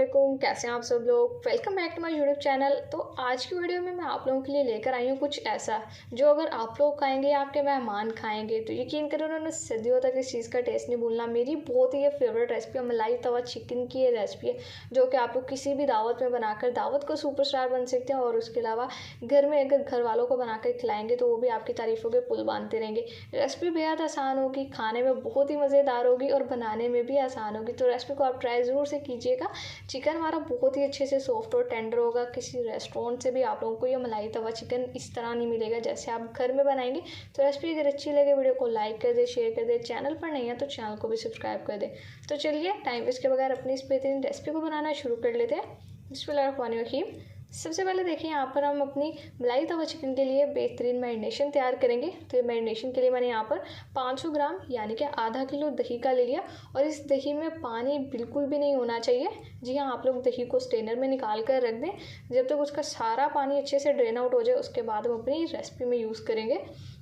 वालेकुम, कैसे हैं आप सब लोग। Welcome back to my YouTube channel. तो आज की वीडियो में मैं आप लोगों के लिए लेकर आई हूँ कुछ ऐसा जो अगर आप लोग खाएंगे, आपके मेहमान खाएंगे तो यकीन करो उन्होंने सदियों तक इस चीज़ का टेस्ट नहीं भूलना। मेरी बहुत ही ये फेवरेट रेसिपी है, मलाई तवा चिकन की ये रेसिपी है जो कि आप लोग किसी भी दावत में बनाकर दावत को सुपरस्टार बन सकते हैं। और उसके अलावा घर में अगर घर वालों को बनाकर खिलाएंगे तो वो भी आपकी तारीफ़ों के पुल बांधते रहेंगे। रेसिपी बेहद आसान होगी, खाने में बहुत ही मज़ेदार होगी और बनाने में भी आसान होगी। तो रेसिपी को आप ट्राई ज़रूर से कीजिएगा। चिकन हमारा बहुत ही अच्छे से सॉफ्ट और टेंडर होगा। किसी रेस्टोरेंट से भी आप लोगों को ये मलाई तवा चिकन इस तरह नहीं मिलेगा जैसे आप घर में बनाएंगे। तो रेसिपी अगर अच्छी लगे वीडियो को लाइक कर दे, शेयर कर दे। चैनल पर नहीं है तो चैनल को भी सब्सक्राइब कर दे। तो चलिए टाइम वेस्ट के बगैर अपनी इस बेहतरीन रेसिपी को बनाना शुरू कर लेते हैं। बिस्मिल्लाहिर्रहमानिर्रहीम। सबसे पहले देखिए यहाँ पर हम अपनी मलाई तवा चिकन के लिए बेहतरीन मैरिनेशन तैयार करेंगे। तो ये मैरिनेशन के लिए मैंने यहाँ पर 500 ग्राम यानी कि आधा किलो दही का ले लिया। और इस दही में पानी बिल्कुल भी नहीं होना चाहिए। जी हाँ, आप लोग दही को स्ट्रेनर में निकाल कर रख दें जब तक उसका सारा पानी अच्छे से ड्रेन आउट हो जाए। उसके बाद हम अपनी रेसिपी में यूज़ करेंगे।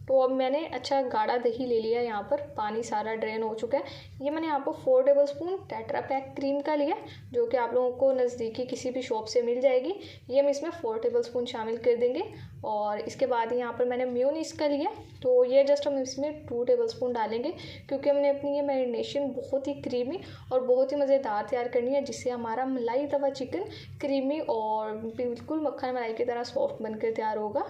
तो अब मैंने अच्छा गाढ़ा दही ले लिया, यहाँ पर पानी सारा ड्रेन हो चुका है। ये मैंने यहाँ पर 4 टेबलस्पून टेट्रा पैक क्रीम का लिया जो कि आप लोगों को नज़दीकी किसी भी शॉप से मिल जाएगी। ये हम इसमें 4 टेबलस्पून शामिल कर देंगे। और इसके बाद यहाँ पर मैंने मेयोनीज का लिया, तो ये जस्ट हम इसमें 2 टेबलस्पून डालेंगे क्योंकि हमने अपनी ये मैरिनेशन बहुत ही क्रीमी और बहुत ही मज़ेदार तैयार करनी है जिससे हमारा मलाई तवा चिकन क्रीमी और बिल्कुल मक्खन मलाई की तरह सॉफ्ट बनकर तैयार होगा।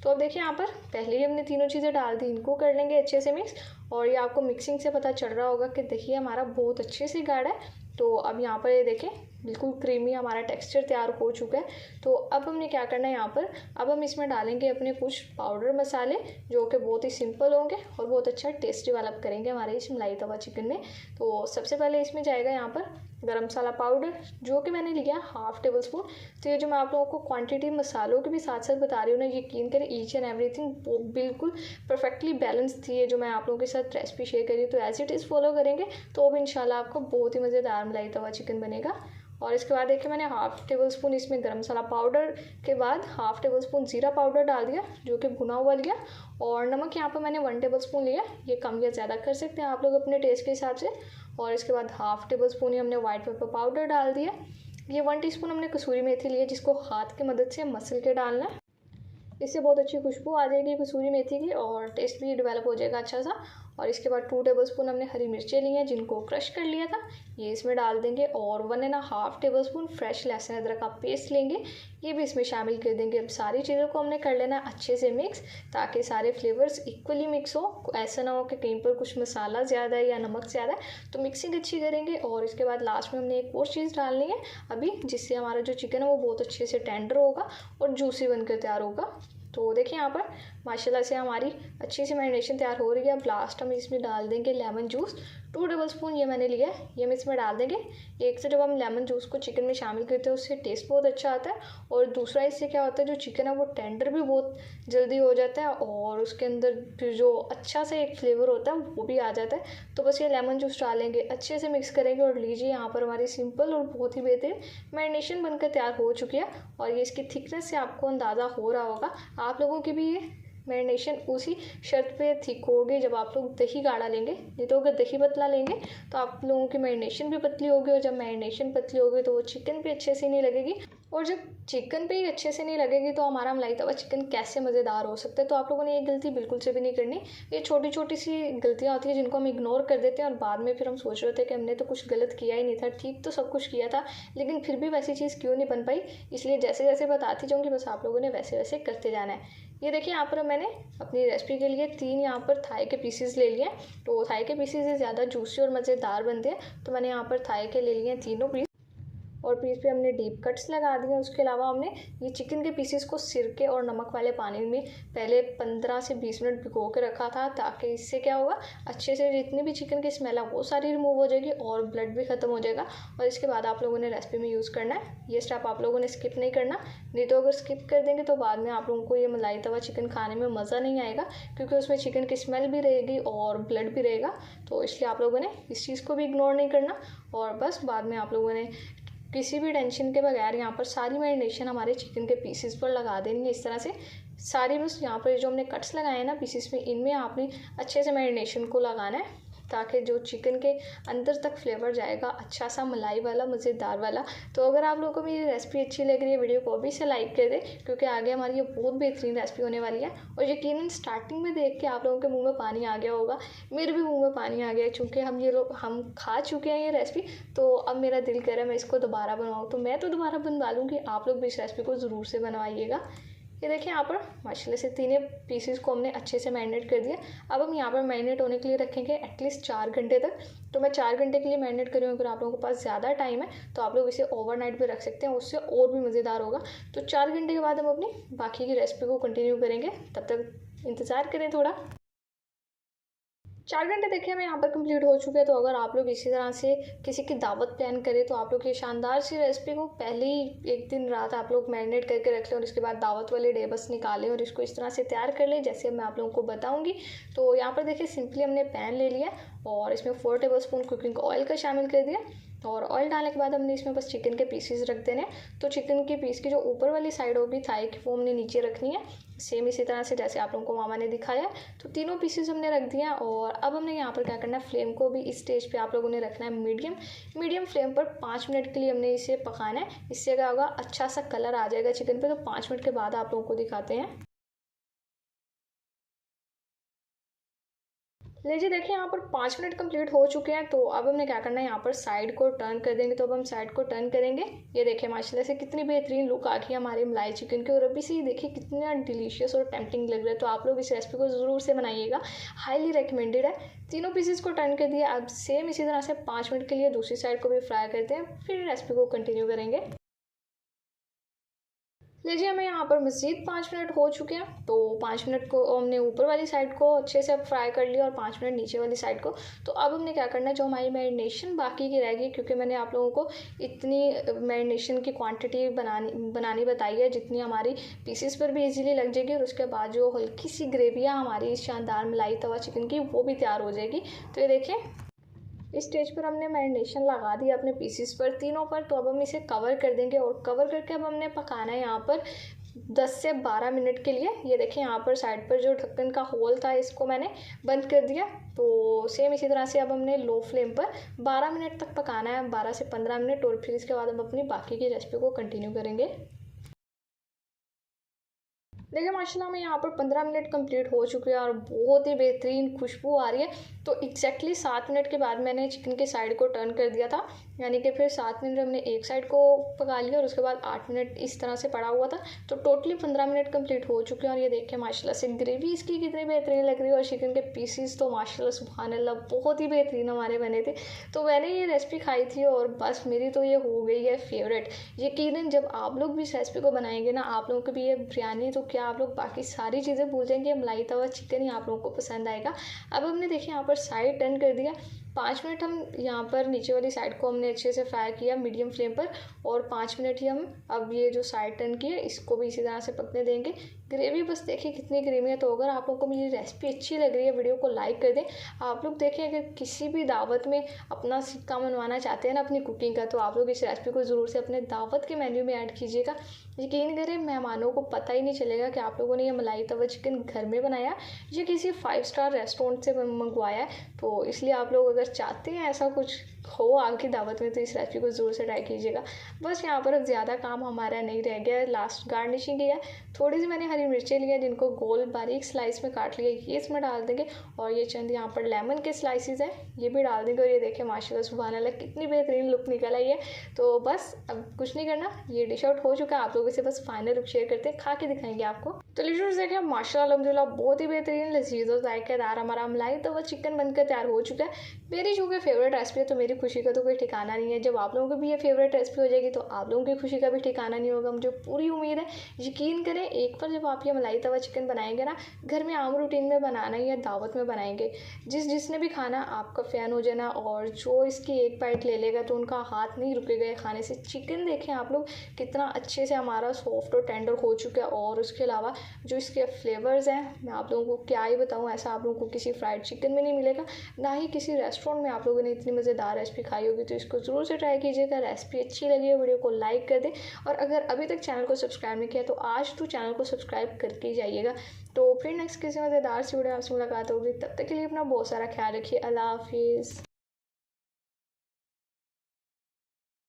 तो अब देखिए यहाँ पर पहले ही हमने तीनों चीज़ें डाल दी, इनको कर लेंगे अच्छे से मिक्स। और ये आपको मिक्सिंग से पता चल रहा होगा कि दही हमारा बहुत अच्छे से गाढ़ा है। तो अब यहाँ पर ये देखें बिल्कुल क्रीमी हमारा टेक्सचर तैयार हो चुका है। तो अब हमने क्या करना है यहाँ पर, अब हम इसमें डालेंगे अपने कुछ पाउडर मसाले जो कि बहुत ही सिंपल होंगे और बहुत अच्छा टेस्ट डेवलप करेंगे हमारे इस मलाई तवा चिकन में। तो सबसे पहले इसमें जाएगा यहाँ पर गरम मसाला पाउडर जो कि मैंने लिया 1/2 टेबलस्पून। तो ये जो मैं आप लोगों को क्वांटिटी मसालों की भी साथ साथ बता रही हूँ ना, यकीन करें ईच एंड एवरीथिंग बिल्कुल परफेक्टली बैलेंस थी ये जो मैं आप लोगों के साथ रेसिपी शेयर करी। तो एज इट इज़ फॉलो करेंगे तो अब इंशाल्लाह आपको बहुत ही मज़ेदार मलाई तवा चिकन बनेगा। और इसके बाद देखिए मैंने 1/2 टेबलस्पून इसमें गरम मसाला पाउडर के बाद 1/2 टेबलस्पून ज़ीरा पाउडर डाल दिया जो कि भुना हुआ लिया। और नमक यहाँ पर मैंने 1 टेबलस्पून लिया, ये कम या ज़्यादा कर सकते हैं आप लोग अपने टेस्ट के हिसाब से। और इसके बाद 1/2 टेबलस्पून ही हमने वाइट पेपर पाउडर डाल दिया। ये 1 टीस्पून हमने कसूरी मेथी ली है जिसको हाथ की मदद से मसल के डालना है। इससे बहुत अच्छी खुशबू आ जाएगी कसूरी मेथी की और टेस्ट भी डेवलप हो जाएगा अच्छा सा। और इसके बाद 2 टेबलस्पून हमने हरी मिर्चें ली हैं जिनको क्रश कर लिया था, ये इसमें डाल देंगे। और 1.5 टेबलस्पून फ्रेश लहसुन अदरक का पेस्ट लेंगे, ये भी इसमें शामिल कर देंगे। अब सारी चीज़ों को हमने कर लेना अच्छे से मिक्स ताकि सारे फ्लेवर्स इक्वली मिक्स हो। ऐसा ना हो कि कहीं पर कुछ मसाला ज़्यादा है या नमक ज़्यादा है। तो मिक्सिंग अच्छी करेंगे। और इसके बाद लास्ट में हमने एक और चीज़ डालनी है अभी जिससे हमारा जो चिकन है वो बहुत अच्छे से टेंडर होगा और जूसी बनकर तैयार होगा। तो देखिए यहाँ पर माशाल्लाह से हमारी अच्छी सी मैरिनेशन तैयार हो रही है। अब लास्ट हम इसमें डाल देंगे लेमन जूस 2 टेबलस्पून ये मैंने लिया है, ये हम इसमें डाल देंगे। एक तो जब हम लेमन जूस को चिकन में शामिल करते हैं उससे टेस्ट बहुत अच्छा आता है। और दूसरा इससे क्या होता है, जो चिकन है वो टेंडर भी बहुत जल्दी हो जाता है और उसके अंदर फिर जो अच्छा सा एक फ्लेवर होता है वो भी आ जाता है। तो बस ये लेमन जूस डालेंगे, अच्छे से मिक्स करेंगे। और लीजिए यहाँ पर हमारी सिंपल और बहुत ही बेहतरीन मैरिनेशन बनकर तैयार हो चुकी है। और ये इसकी थिकनेस से आपको अंदाज़ा हो रहा होगा आप लोगों की भी ये मैरिनेशन उसी शर्त पे थिक होगी जब आप लोग दही गाढ़ा लेंगे। नहीं तो अगर दही पतला लेंगे तो आप लोगों की मैरिनेशन भी पतली होगी और जब मैरिनेशन पतली होगी तो वो चिकन पे अच्छे से नहीं लगेगी। और जब चिकन पे ही अच्छे से नहीं लगेगी तो हमारा मलाई तवा चिकन कैसे मज़ेदार हो सकता है। तो आप लोगों ने ये गलती बिल्कुल से भी नहीं करनी। ये छोटी छोटी सी गलतियाँ होती हैं जिनको हम इग्नोर कर देते हैं और बाद में फिर हम सोच रहे थे कि हमने तो कुछ गलत किया ही नहीं था, ठीक तो सब कुछ किया था लेकिन फिर भी वैसी चीज़ क्यों नहीं बन पाई। इसलिए जैसे जैसे बताती जाऊँगी बस आप लोगों ने वैसे वैसे करते जाना है। ये देखिए यहाँ पर मैंने अपनी रेसिपी के लिए 3 यहाँ पर थाई के पीसेस ले लिए। तो थाई के पीसेस ये ज़्यादा जूसी और मज़ेदार बनते हैं। तो मैंने यहाँ पर थाई के ले लिए हैं तीनों पीस और पीस पे हमने डीप कट्स लगा दिए। उसके अलावा हमने ये चिकन के पीसेस को सिरके और नमक वाले पानी में पहले 15 से 20 मिनट भिगो के रखा था ताकि इससे क्या होगा, अच्छे से जितनी भी चिकन की स्मेल है वो सारी रिमूव हो जाएगी और ब्लड भी ख़त्म हो जाएगा। और इसके बाद आप लोगों ने रेसिपी में यूज़ करना है। ये स्टेप आप लोगों ने स्किप नहीं करना, नहीं तो अगर स्किप कर देंगे तो बाद में आप लोगों को ये मलाई तवा चिकन खाने में मज़ा नहीं आएगा क्योंकि उसमें चिकन की स्मेल भी रहेगी और ब्लड भी रहेगा। तो इसलिए आप लोगों ने इस चीज़ को भी इग्नोर नहीं करना। और बस बाद में आप लोगों ने किसी भी टेंशन के बगैर यहाँ पर सारी मैरिनेशन हमारे चिकन के पीसेस पर लगा देनी है इस तरह से सारी। बस यहाँ पर जो हमने कट्स लगाए हैं ना पीसेस में, इनमें आपने अच्छे से मैरिनेशन को लगाना है। ताकि जो चिकन के अंदर तक फ्लेवर जाएगा अच्छा सा मलाई वाला, मज़ेदार वाला। तो अगर आप लोगों को मेरी रेसिपी अच्छी लग रही है, वीडियो को अभी से लाइक कर दें, क्योंकि आगे हमारी ये बहुत बेहतरीन रेसिपी होने वाली है। और यकीनन स्टार्टिंग में देख के आप लोगों के मुँह में पानी आ गया होगा, मेरे भी मुँह में पानी आ गया, चूँकि हम खा चुके हैं ये रेसिपी। तो अब मेरा दिल कर रहा है मैं इसको दोबारा बनवाऊँ, तो मैं तो दोबारा बनवा लूँगी, आप लोग भी इस रेसिपी को ज़रूर से बनवाइएगा। ये देखिए यहाँ पर माशाल्लाह से तीनों पीसेस को हमने अच्छे से मैरिनेट कर दिया। अब हम यहाँ पर मैरिनेट होने के लिए रखेंगे एटलीस्ट 4 घंटे तक। तो मैं 4 घंटे के लिए मैरिनेट कर रही हूँ। अगर आप लोगों के पास ज़्यादा टाइम है तो आप लोग इसे ओवरनाइट भी रख सकते हैं, उससे और भी मज़ेदार होगा। तो 4 घंटे के बाद हम अपनी बाकी की रेसिपी को कंटिन्यू करेंगे, तब तक इंतज़ार करें थोड़ा। 4 घंटे देखिए हमें यहाँ पर कंप्लीट हो चुके हैं। तो अगर आप लोग इसी तरह से किसी की दावत प्लान करें तो आप लोग ये शानदार सी रेसिपी को पहले ही एक दिन रात आप लोग मैरिनेट करके रख लें और इसके बाद दावत वाले डे बस निकालें और इसको इस तरह से तैयार कर लें जैसे मैं आप लोगों को बताऊँगी। तो यहाँ पर देखिए सिंपली हमने पैन ले लिया और इसमें 4 टेबलस्पून कुकिंग ऑयल का शामिल कर दिया। और ऑयल डालने के बाद हमने इसमें बस चिकन के पीसेस रख देने हैं। तो चिकन के पीस की जो ऊपर वाली साइड होगी थाई की, वो हमने नीचे रखनी है, सेम इसी तरह से जैसे आप लोगों को मामा ने दिखाया। तो तीनों पीसेस हमने रख दिया और अब हमने यहाँ पर क्या करना है, फ्लेम को भी इस स्टेज पे आप लोगों ने रखना है मीडियम फ्लेम पर। 5 मिनट के लिए हमने इसे पकाना है। इससे क्या होगा, अच्छा सा कलर आ जाएगा चिकन पे। तो 5 मिनट के बाद आप लोगों को दिखाते हैं। लीजिए देखिए यहाँ पर 5 मिनट कंप्लीट हो चुके हैं। तो अब हमने क्या करना है, यहाँ पर साइड को टर्न कर देंगे। तो अब हम साइड को टर्न करेंगे। ये देखिए माशाल्लाह से कितनी बेहतरीन लुक आ गई हमारी मलाई चिकन की, और अभी से ही देखिए कितना डिलीशियस और टेम्पटिंग लग रहा है। तो आप लोग इस रेसिपी को ज़रूर से बनाइएगा, हाईली रिकमेंडेड है। तीनों पीसेस को टर्न कर दिया। अब सेम इसी तरह से 5 मिनट के लिए दूसरी साइड को भी फ्राई करते हैं, फिर रेसिपी को कंटिन्यू करेंगे। लीजिए हमें यहाँ पर मज़ीद 5 मिनट हो चुके हैं। तो 5 मिनट को हमने ऊपर वाली साइड को अच्छे से फ्राई कर लिया और 5 मिनट नीचे वाली साइड को। तो अब हमने क्या करना है, जो हमारी मैरिनेशन बाकी की रहेगी, क्योंकि मैंने आप लोगों को इतनी मैरिनेशन की क्वांटिटी बनानी बताई है जितनी हमारी पीसेस पर भी इजीली लग जाएगी। और उसके बाद जो हल्की सी ग्रेवी है हमारी इस शानदार मलाई तवा चिकन की, वो भी तैयार हो जाएगी। तो ये देखें इस स्टेज पर हमने मैरिनेशन लगा दिया अपने पीसेस पर तीनों पर। तो अब हम इसे कवर कर देंगे और कवर करके अब हमने पकाना है यहाँ पर 10 से 12 मिनट के लिए। ये देखें यहाँ पर साइड पर जो ढक्कन का होल था इसको मैंने बंद कर दिया। तो सेम इसी तरह से अब हमने लो फ्लेम पर 12 मिनट तक पकाना है, 12 से 15 मिनट। और फिर इसके बाद हम अपनी बाकी की रेसिपी को कंटिन्यू करेंगे। देखिए माशाल्लाह में यहाँ पर 15 मिनट कंप्लीट हो चुके हैं और बहुत ही बेहतरीन खुशबू आ रही है। तो एग्जैक्टली 7 मिनट के बाद मैंने चिकन के साइड को टर्न कर दिया था, यानी कि फिर 7 मिनट हमने एक साइड को पका लिया और उसके बाद 8 मिनट इस तरह से पड़ा हुआ था। तो टोटली 15 मिनट कंप्लीट हो चुके हैं। और ये देखिए माशाल्लाह से ग्रेवी इसकी कितनी बेहतरीन लग रही है और चिकन के पीसीस तो माशाल्लाह सुभान अल्लाह बहुत ही बेहतरीन हमारे बने थे। तो मैंने ये रेसिपी खाई थी और बस मेरी तो ये हो गई है फेवरेट। यकीनन जब आप लोग भी इस रेसिपी को बनाएंगे ना, आप लोगों को भी ये बिरयानी तो क्या आप लोग बाकी सारी चीज़ें भूल जाएंगे, मलाई तवा चिकन ही आप लोगों को पसंद आएगा। अब हमने देखिए यहाँ पर साइड टर्न कर दिया। 5 मिनट हम यहाँ पर नीचे वाली साइड को हमने अच्छे से फ्राई किया मीडियम फ्लेम पर, और 5 मिनट ही हम अब ये जो साइड टर्न की है इसको भी इसी तरह से पकने देंगे। ग्रेवी बस देखिए कितनी क्रीमी है। तो अगर आप लोगों को मेरी रेसिपी अच्छी लग रही है, वीडियो को लाइक कर दें। आप लोग देखें अगर किसी भी दावत में अपना सिक्का मनवाना चाहते हैं ना अपनी कुकिंग का, तो आप लोग इस रेसिपी को ज़रूर से अपने दावत के मेन्यू में ऐड कीजिएगा। यकीन करें मेहमानों को पता ही नहीं चलेगा कि आप लोगों ने ये मलाई तवा चिकन घर में बनाया या किसी 5 स्टार रेस्टोरेंट से मंगवाया है। तो इसलिए आप लोग अगर चाहते हैं ऐसा कुछ हो आपकी दावत में, तो इस रेसिपी को ज़रूर से ट्राई कीजिएगा। बस यहाँ पर अब ज़्यादा काम हमारा नहीं रह गया है, लास्ट गार्निशिंग है। थोड़ी सी मैंने हरी मिर्चें ली हैं जिनको गोल बारीक स्लाइस में काट लिया, ये इसमें डाल देंगे। और ये चंद यहाँ पर लेमन के स्लाइसिस हैं, ये भी डाल देंगे। और ये देखें माशाल्लाह सुभान अल्लाह कितनी बेहतरीन लुक निकल आई है। तो बस अब कुछ नहीं करना, ये डिश आउट हो चुका है। आप लोगों से बस फाइनल लुक शेयर करते हैं, खा के दिखाएंगे आपको। तो लीजिए देखें माशाल्लाह अल्हम्दुलिल्लाह बहुत ही बेहतरीन लजीज और जायकेदार हमारा मलाई तवा चिकन बनकर तैयार हो चुका है। मेरी जो कि फेवरेट रेसिपी है, तो मेरी खुशी का तो कोई ठिकाना नहीं है। जब आप लोगों को भी ये फेवरेट रेसिपी हो जाएगी तो आप लोगों की खुशी का भी ठिकाना नहीं होगा, मुझे पूरी उम्मीद है। यकीन करें एक बार जब आप ये मलाई तवा चिकन बनाएंगे ना, घर में आम रूटीन में बनाना ही या दावत में बनाएंगे, जिसने भी खाना आपका फ़ैन हो जाना और जो इसकी एक बाइट ले लेगा तो उनका हाथ नहीं रुकेगा खाने से। चिकन देखें आप लोग कितना अच्छे से हमारा सॉफ्ट और टेंडर हो चुका है। और उसके अलावा जो इसके फ्लेवर्स हैं, मैं आप लोगों को क्या ही बताऊँ, ऐसा आप लोगों को किसी फ्राइड चिकन में नहीं मिलेगा, ना ही किसी रेस्टोरेंट में आप लोगों ने इतनी मज़ेदार रेसिपी खाई होगी तो इसको ज़रूर से ट्राई कीजिएगा। रेसिपी अच्छी लगी हो वीडियो को लाइक कर दें, और अगर अभी तक चैनल को सब्सक्राइब नहीं किया तो आज तो चैनल को सब्सक्राइब करके ही जाइएगा। तो फिर नेक्स्ट किसी मज़ेदार सी वीडियो आपसे मुलाकात होगी, तब तक के लिए अपना बहुत सारा ख्याल रखिए। अल्लाह हाफिज़।